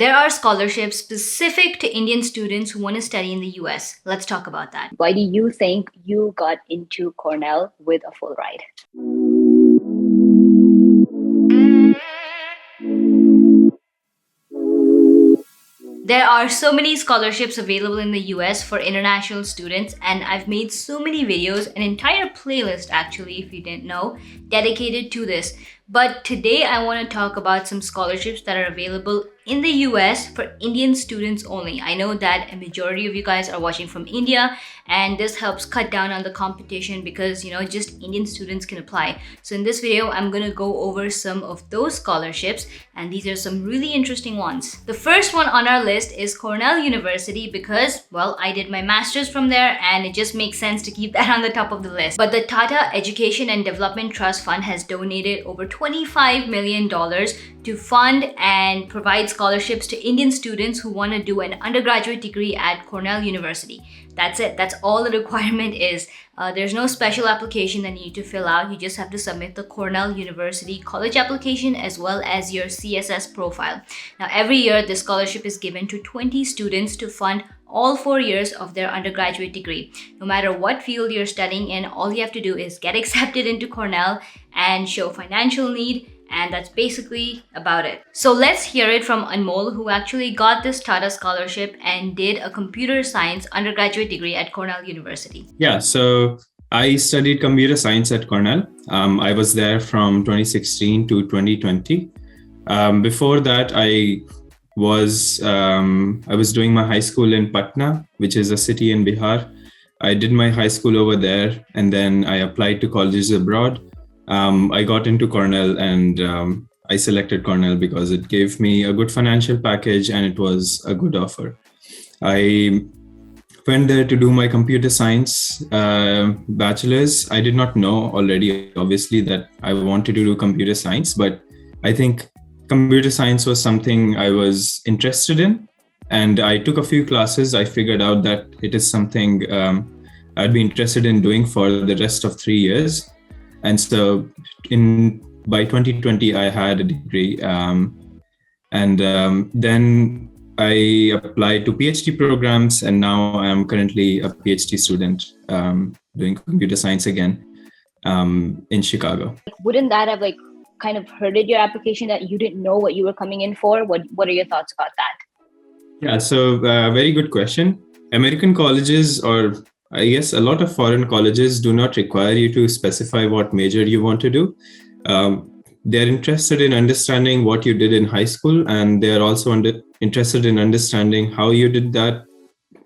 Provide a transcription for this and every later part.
There are scholarships specific to Indian students who want to study in the US. Let's talk about that. Why do you think you got into Cornell with a full ride? There are so many scholarships available in the US for international students, and I've made so many videos, an entire playlist actually, if you didn't know, dedicated to this. But today I want to talk about some scholarships that are available in the US for Indian students only. I know that a majority of you guys are watching from India, and this helps cut down on the competition because, just Indian students can apply. So in this video, I'm going to go over some of those scholarships, and these are some really interesting ones. The first one on our list is Cornell University because, well, I did my master's from there and it just makes sense to keep that on the top of the list. But the Tata Education and Development Trust Fund has donated over $25 million to fund and provide scholarships to Indian students who want to do an undergraduate degree at Cornell University. That's it. That's all the requirement is. There's no special application that you need to fill out. You just have to submit the Cornell University college application as well as your CSS profile. Now, every year, this scholarship is given to 20 students to fund all 4 years of their undergraduate degree. No matter what field you're studying in, all you have to do is get accepted into Cornell and show financial need, and that's basically about it. So let's hear it from Anmol, who actually got this Tata Scholarship and did a computer science undergraduate degree at Cornell University. Yeah, so I studied computer science at Cornell. I was there from 2016 to 2020. Before that, I was doing my high school in Patna, which is a city in Bihar. I did my high school over there, and then I applied to colleges abroad. I got into Cornell, and I selected Cornell because it gave me a good financial package and it was a good offer. I went there to do my computer science bachelor's. I did not know already, obviously, that I wanted to do computer science, but I think computer science was something I was interested in. And I took a few classes. I figured out that it is something I'd be interested in doing for the rest of 3 years. And so by 2020, I had a degree. Then I applied to PhD programs, and now I'm currently a PhD student doing computer science again in Chicago. Wouldn't that have kind of hurted your application that you didn't know what you were coming in for? What are your thoughts about that? Yeah, so very good question. American colleges, or I guess a lot of foreign colleges, do not require you to specify what major you want to do. They're interested in understanding what you did in high school, and they're also interested in understanding how you did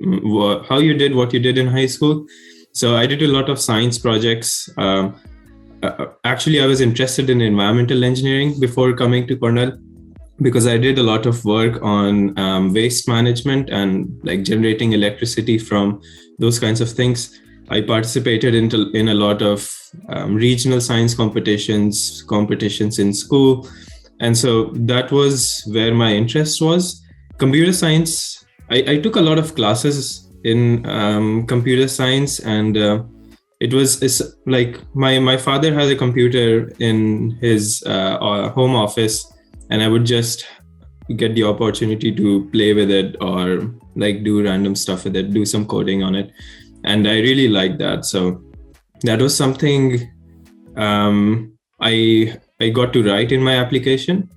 what you did in high school. So I did a lot of science projects. Actually, I was interested in environmental engineering before coming to Cornell because I did a lot of work on waste management and generating electricity from those kinds of things. I participated in a lot of regional science competitions in school. And so that was where my interest was. Computer science, I took a lot of classes in computer science, and it's like my father has a computer in his home office, and I would just get the opportunity to play with it or do random stuff with it, do some coding on it. And I really liked that. So that was something I got to write in my application.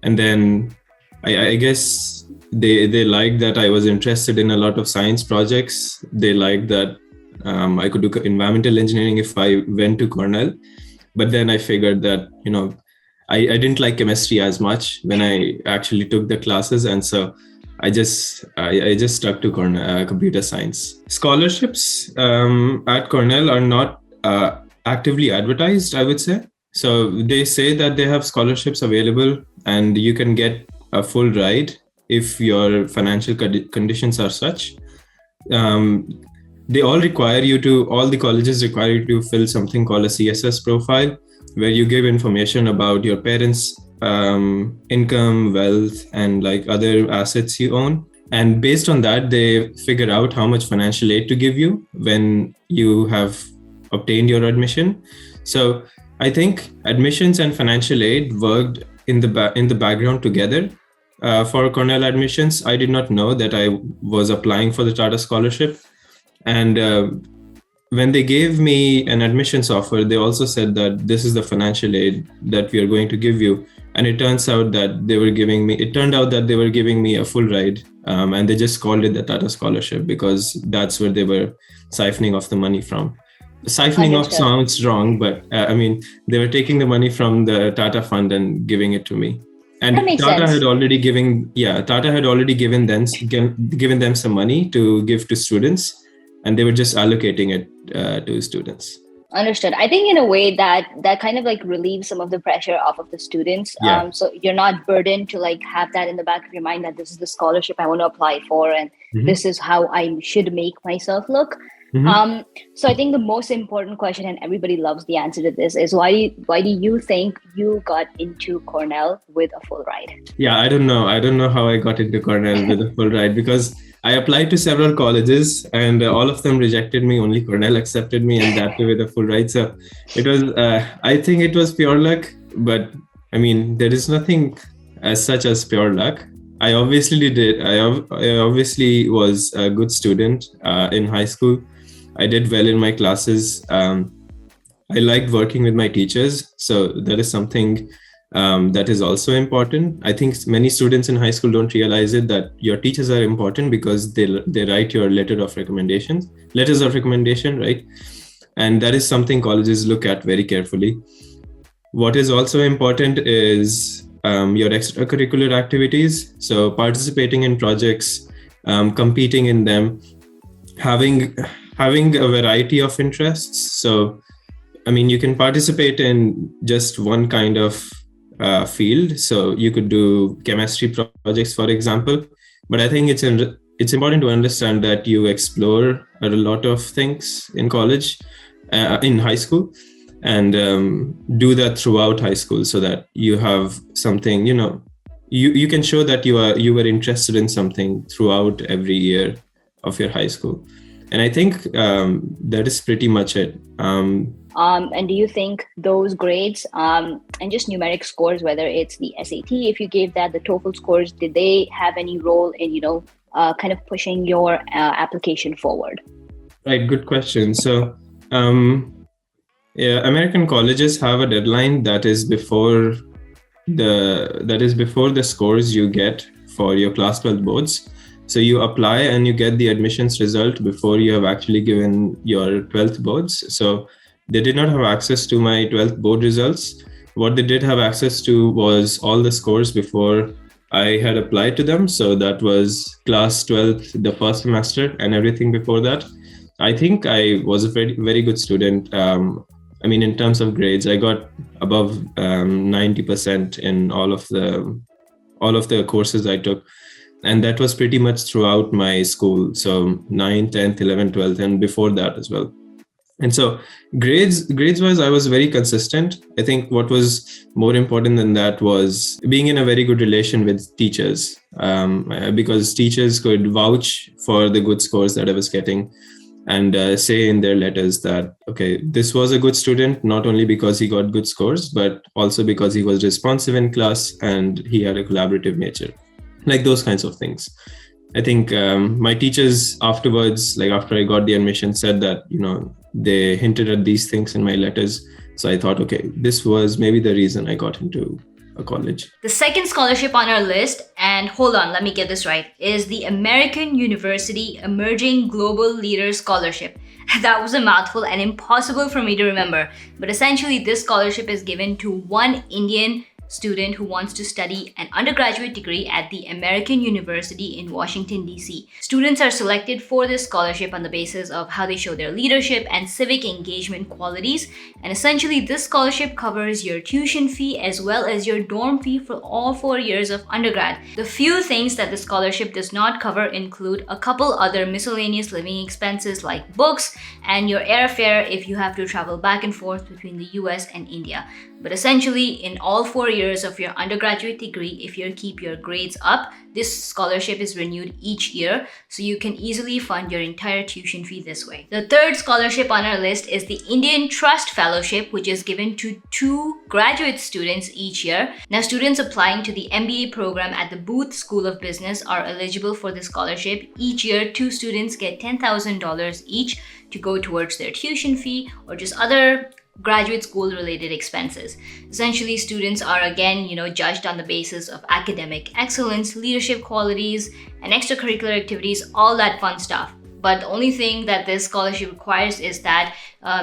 And then I guess they liked that I was interested in a lot of science projects. They liked that I could do environmental engineering if I went to Cornell. But then I figured that, I didn't like chemistry as much when I actually took the classes. And so I just stuck to computer science. Scholarships at Cornell are not actively advertised, I would say. So they say that they have scholarships available and you can get a full ride if your financial conditions are such. All the colleges require you to fill something called a CSS profile, where you give information about your parents' income, wealth, and other assets you own. And based on that, they figure out how much financial aid to give you when you have obtained your admission. So I think admissions and financial aid worked in the background together. for Cornell admissions, I did not know that I was applying for the Tata Scholarship. And when they gave me an admissions offer, they also said that this is the financial aid that we are going to give you. And it turns out that it turned out that they were giving me a full ride. And they just called it the Tata Scholarship because that's where they were siphoning off the money from. Siphoning off Understood. sounds wrong, but they were taking the money from the Tata fund and giving it to me. And That makes Tata sense. had already given them some money to give to students, and they were just allocating it to students. Understood. I think in a way that kind of like relieves some of the pressure off of the students. Yeah. So you're not burdened to like have that in the back of your mind that this is the scholarship I want to apply for, and Mhm. this is how I should make myself look. Mhm. So I think the most important question, and everybody loves the answer to this, is why do you think you got into Cornell with a full ride? Yeah, I don't know how I got into Cornell with a full ride, because I applied to several colleges and all of them rejected me. Only Cornell accepted me, and that too with a full ride. So it was, I think it was pure luck, but I mean, there is nothing as such as pure luck. I obviously was a good student in high school. I did well in my classes. I liked working with my teachers. So that is something that is also important. I think many students in high school don't realize it, that your teachers are important because they write your letters of recommendation, right? And that is something colleges look at very carefully. What is also important is your extracurricular activities. So participating in projects, competing in them, having a variety of interests. So, I mean, you can participate in just one kind of field. So you could do chemistry projects, for example. But I think it's important to understand that you explore a lot of things in college, in high school, and do that throughout high school, so that you have something, you can show that you were interested in something throughout every year of your high school. And I think that is pretty much it. And do you think those grades and just numeric scores, whether it's the SAT, if you gave that, the TOEFL scores, did they have any role in, kind of pushing your application forward? Right, good question. So, American colleges have a deadline that is before the scores you get for your class 12 boards. So you apply and you get the admissions result before you have actually given your 12th boards. So they did not have access to my 12th board results. What they did have access to was all the scores before I had applied to them. So that was class 12th, the first semester, and everything before that. I think I was a very, very good student. In terms of grades, I got above 90% in all of the courses I took. And that was pretty much throughout my school. So 9th, 10th, 11th, 12th, and before that as well. And so grades wise, I was very consistent. I think what was more important than that was being in a very good relation with teachers, because teachers could vouch for the good scores that I was getting, and say in their letters that, okay, this was a good student, not only because he got good scores, but also because he was responsive in class and he had a collaborative nature. Like those kinds of things. I think my teachers afterwards, like after I got the admission, said that, they hinted at these things in my letters. So I thought, okay, this was maybe the reason I got into a college. The second scholarship on our list, and hold on, let me get this right, is the American University Emerging Global Leaders Scholarship. That was a mouthful and impossible for me to remember. But essentially, this scholarship is given to one Indian student who wants to study an undergraduate degree at the American University in Washington, D.C. Students are selected for this scholarship on the basis of how they show their leadership and civic engagement qualities. And essentially, this scholarship covers your tuition fee as well as your dorm fee for all 4 years of undergrad. The few things that the scholarship does not cover include a couple other miscellaneous living expenses like books and your airfare if you have to travel back and forth between the US and India. But essentially, in all 4 years of your undergraduate degree, if you keep your grades up, this scholarship is renewed each year, so you can easily fund your entire tuition fee this way. The third scholarship on our list is the Indian Trust Fellowship, which is given to 2 graduate students each year. Now, students applying to the MBA program at the Booth School of Business are eligible for this scholarship. Each year, 2 students get $10,000 each to go towards their tuition fee or just other graduate school related expenses. Essentially, students are again, judged on the basis of academic excellence, leadership qualities, and extracurricular activities, all that fun stuff. But the only thing that this scholarship requires is that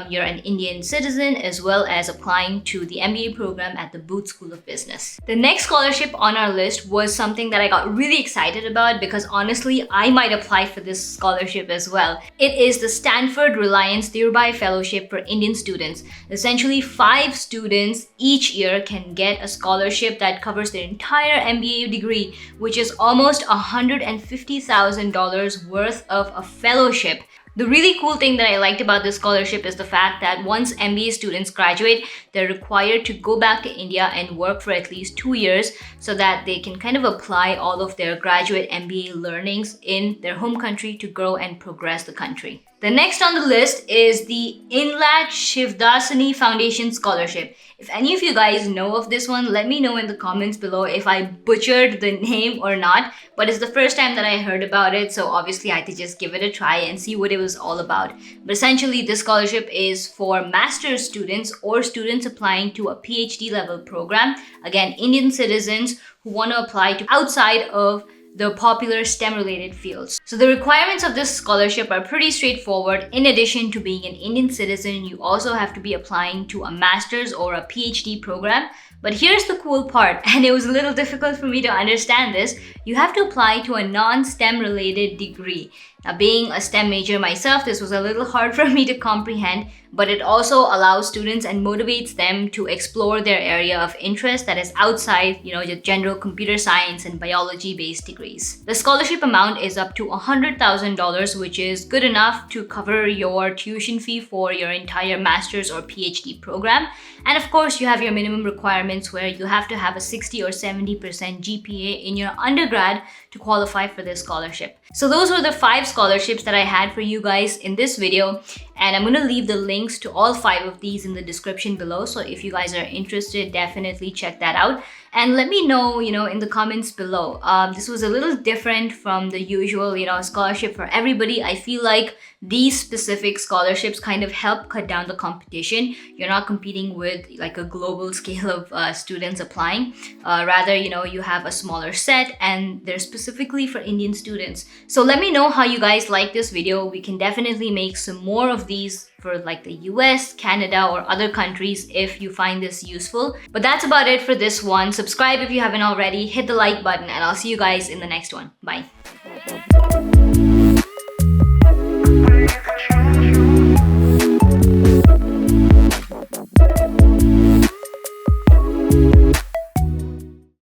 you're an Indian citizen, as well as applying to the MBA program at the Booth School of Business. The next scholarship on our list was something that I got really excited about because honestly, I might apply for this scholarship as well. It is the Stanford Reliance Dhirubhai Fellowship for Indian students. Essentially, 5 students each year can get a scholarship that covers their entire MBA degree, which is almost $150,000 worth of a fellowship. The really cool thing that I liked about this scholarship is the fact that once MBA students graduate, they're required to go back to India and work for at least 2 years so that they can kind of apply all of their graduate MBA learnings in their home country to grow and progress the country. The next on the list is the Inlaks Shivdasani Foundation Scholarship. If any of you guys know of this one, let me know in the comments below if I butchered the name or not. But it's the first time that I heard about it, so obviously I had to just give it a try and see what it was all about. But essentially, this scholarship is for master's students or students applying to a PhD level program. Again, Indian citizens who want to apply to outside of the popular STEM related fields. So the requirements of this scholarship are pretty straightforward. In addition to being an Indian citizen, you also have to be applying to a master's or a PhD program. But here's the cool part, and it was a little difficult for me to understand this. You have to apply to a non-STEM related degree. Now, being a STEM major myself, this was a little hard for me to comprehend, but it also allows students and motivates them to explore their area of interest that is outside, the general computer science and biology based degrees. The scholarship amount is up to $100,000, which is good enough to cover your tuition fee for your entire master's or PhD program. And of course, you have your minimum requirements where you have to have a 60 or 70% GPA in your undergrad to qualify for this scholarship. So those were the 5 scholarships that I had for you guys in this video, and I'm going to leave the links to all 5 of these in the description below. So if you guys are interested, definitely check that out. And let me know, in the comments below. This was a little different from the usual, scholarship for everybody. I feel like these specific scholarships kind of help cut down the competition. You're not competing with like a global scale of students applying. Rather, you have a smaller set and they're specifically for Indian students. So let me know how you guys like this video. We can definitely make some more of these for like the US, Canada, or other countries if you find this useful. But that's about it for this one. Subscribe if you haven't already, hit the like button, and I'll see you guys in the next one. Bye.